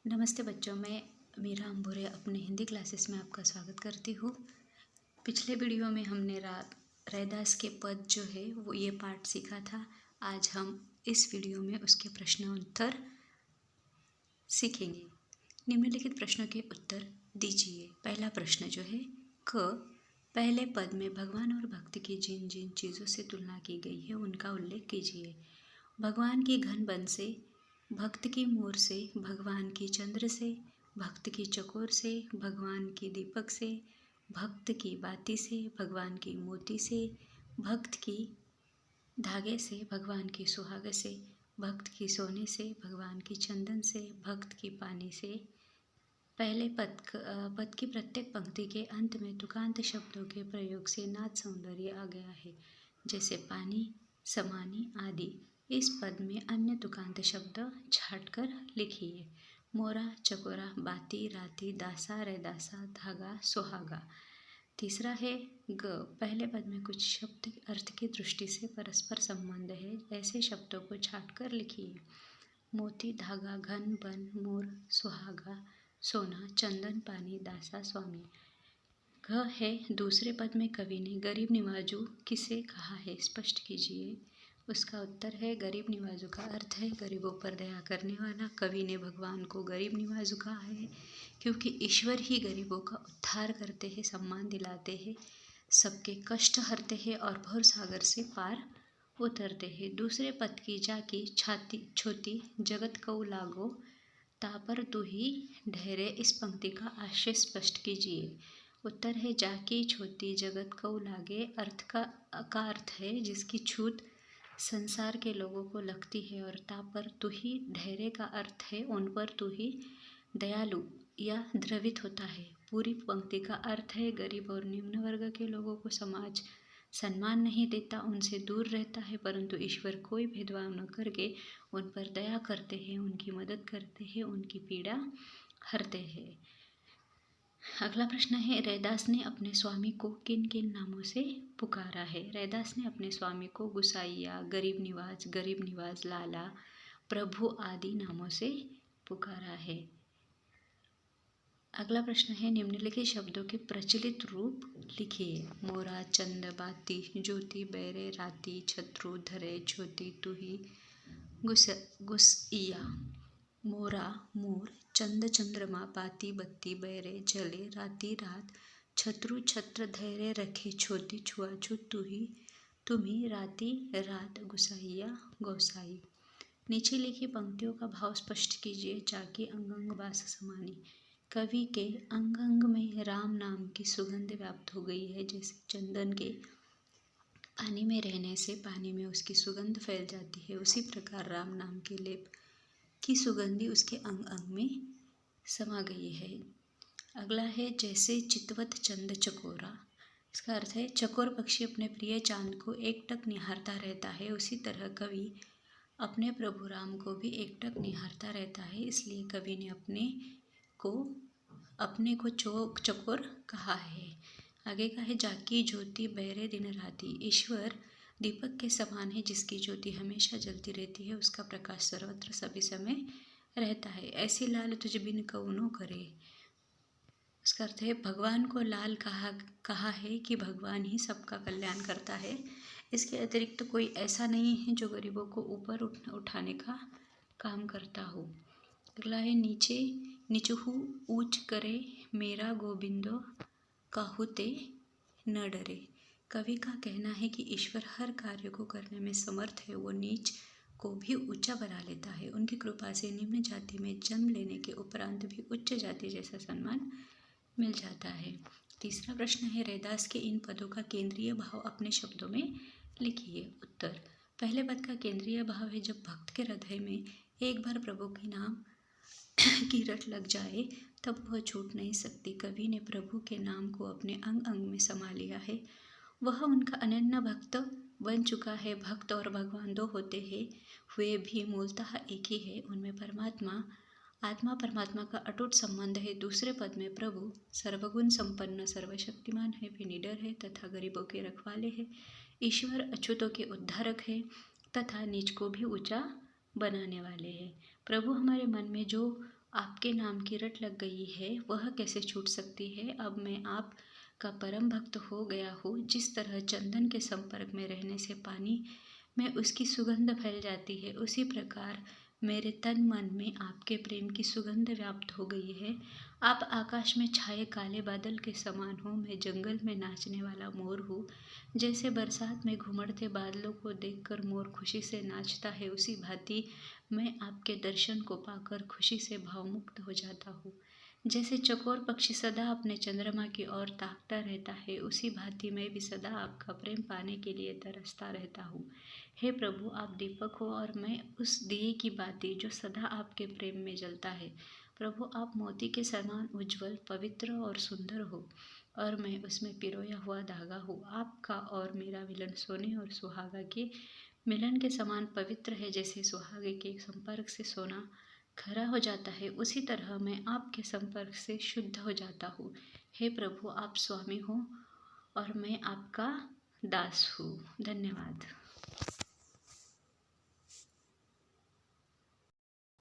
नमस्ते बच्चों, मैं मीरा अंबुरे अपने हिंदी क्लासेस में आपका स्वागत करती हूँ। पिछले वीडियो में हमने रैदास के पद जो है वो ये पाठ सीखा था। आज हम इस वीडियो में उसके प्रश्न उत्तर सीखेंगे। निम्नलिखित प्रश्नों के उत्तर दीजिए। पहला प्रश्न जो है क पहले पद में भगवान और भक्त की जिन जिन चीज़ों से तुलना की गई है उनका उल्लेख कीजिए। भगवान की घन बन से, भक्त की मोर से, भगवान की चंद्र से, भक्त की चकोर से, भगवान की दीपक से, भक्त की बाती से, भगवान की मोती से, भक्त की धागे से, भगवान की सुहाग से, भक्त की सोने से, भगवान की चंदन से, भक्त की पानी से। पहले पद की प्रत्येक पंक्ति के अंत में तुकांत शब्दों के प्रयोग से नाद सौंदर्य आ गया है, जैसे पानी, समानी आदि। इस पद में अन्य तुकांत शब्द छांटकर लिखिए। मोरा, चकोरा, बाती, राती, दासा, रैदासा, धागा, सुहागा। तीसरा है ग पहले पद में कुछ शब्द अर्थ की दृष्टि से परस्पर संबंध है, ऐसे शब्दों को छांटकर लिखिए। मोती, धागा, घन, बन, मोर, सुहागा, सोना, चंदन, पानी, दासा, स्वामी। घ है दूसरे पद में कवि ने गरीब निवाजू किसे कहा है, स्पष्ट कीजिए। उसका उत्तर है गरीब निवाजू का अर्थ है गरीबों पर दया करने वाला। कवि ने भगवान को गरीब निवाजू कहा है क्योंकि ईश्वर ही गरीबों का उद्धार करते हैं, सम्मान दिलाते हैं, सबके कष्ट हरते हैं और भव सागर से पार उतरते हैं। दूसरे पद की जाकी छाती छोटी जगत कऊ लागो तापर तू ही ढेरे, इस पंक्ति का आशय स्पष्ट कीजिए। उत्तर है जाकी छोटी जगत कऊ लागे अर्थ का अर्थ है जिसकी छूत संसार के लोगों को लगती है, और तापर तू ही ढेरे का अर्थ है उन पर तू ही दयालु या द्रवित होता है। पूरी पंक्ति का अर्थ है गरीब और निम्न वर्ग के लोगों को समाज सम्मान नहीं देता, उनसे दूर रहता है, परंतु ईश्वर कोई भेदभाव न करके उन पर दया करते हैं, उनकी मदद करते हैं, उनकी पीड़ा हरते हैं। अगला प्रश्न है रैदास ने अपने स्वामी को किन किन नामों से पुकारा है। रैदास ने अपने स्वामी को गुसाइया, गरीब निवाज, लाला, प्रभु आदि नामों से पुकारा है। अगला प्रश्न है निम्नलिखित शब्दों के प्रचलित रूप लिखिए। मोरा, चंद, बाती, ज्योति, बैरे, राती, छत्रु, धरे, छोटी, तुही, गुसइया। मोरा मोर, चंद चंद्रमा, बाती बत्ती, बैरे जले, राती रात, छत्रु छत्र, धैर्य रखे, छोटी छुआछूत, तुही तुम्ही, राती रात, गुसाइया गौसाई। नीचे लिखी पंक्तियों का भाव स्पष्ट कीजिए। जाकी अंग बास समानी। कवि के अंग अंग में राम नाम की सुगंध व्याप्त हो गई है, जैसे चंदन के पानी में रहने से पानी में उसकी सुगंध फैल जाती है, उसी प्रकार राम नाम के लेप की सुगंधी उसके अंग अंग में समा गई है। अगला है जैसे चितवत चंद चकोरा। इसका अर्थ है चकोर पक्षी अपने प्रिय चांद को एकटक निहारता रहता है, उसी तरह कवि अपने प्रभु राम को भी एकटक निहारता रहता है, इसलिए कवि ने अपने को चकोर कहा है। आगे का है जाकी ज्योति बैरे दिन राती। ईश्वर दीपक के समान है जिसकी ज्योति हमेशा जलती रहती है, उसका प्रकाश सर्वत्र सभी समय रहता है। ऐसी लाल तुझ बिन कौनो करे। इसका अर्थ है भगवान को लाल कहा है कि भगवान ही सबका कल्याण करता है, इसके अतिरिक्त कोई ऐसा नहीं है जो गरीबों को ऊपर उठाने का काम करता हो। अगला है नीचहु ऊंच करे, मेरा गोविंदो काहुते न डरे। कवि का कहना है कि ईश्वर हर कार्य को करने में समर्थ है, वो नीच को भी ऊंचा बना लेता है। उनकी कृपा से निम्न जाति में जन्म लेने के उपरांत भी उच्च जाति जैसा सम्मान मिल जाता है। तीसरा प्रश्न है रैदास के इन पदों का केंद्रीय भाव अपने शब्दों में लिखिए। उत्तर पहले पद का केंद्रीय भाव है जब भक्त के हृदय में एक बार प्रभु के नाम की रट लग जाए तब वह छूट नहीं सकती। कवि ने प्रभु के नाम को अपने अंग अंग में समा लिया है, वह उनका अनन्य भक्त बन चुका है। भक्त और भगवान दो होते हैं, वे भी मूलतः एक ही है, उनमें आत्मा परमात्मा का अटूट संबंध है। दूसरे पद में प्रभु सर्वगुण संपन्न सर्वशक्तिमान है, वे निडर है तथा गरीबों के रखवाले हैं। ईश्वर अछूतों के उद्धारक है तथा नीच को भी ऊंचा बनाने वाले हैं। प्रभु हमारे मन में जो आपके नाम की रट लग गई है, वह कैसे छूट सकती है। अब मैं आपका परम भक्त हो गया हूँ। जिस तरह चंदन के संपर्क में रहने से पानी में उसकी सुगंध फैल जाती है, उसी प्रकार मेरे तन मन में आपके प्रेम की सुगंध व्याप्त हो गई है। आप आकाश में छाए काले बादल के समान हो, मैं जंगल में नाचने वाला मोर हूँ। जैसे बरसात में घुमड़ते बादलों को देखकर मोर खुशी से नाचता है, उसी भांति मैं आपके दर्शन को पाकर खुशी से भावमुक्त हो जाता हूँ। जैसे चकोर पक्षी सदा अपने चंद्रमा की ओर ताकता रहता है, उसी भांति मैं भी सदा आपका प्रेम पाने के लिए तरसता रहता हूँ। हे प्रभु, आप दीपक हो और मैं उस दिए की बाती जो सदा आपके प्रेम में जलता है। प्रभु, आप मोती के समान उज्जवल, पवित्र और सुंदर हो और मैं उसमें पिरोया हुआ धागा हूँ। आपका और मेरा मिलन सोने और सुहागा के मिलन के समान पवित्र है। जैसे सुहागे के संपर्क से सोना खरा हो जाता है, उसी तरह मैं आपके संपर्क से शुद्ध हो जाता हूँ। हे प्रभु, आप स्वामी हो और मैं आपका दास हूँ। धन्यवाद।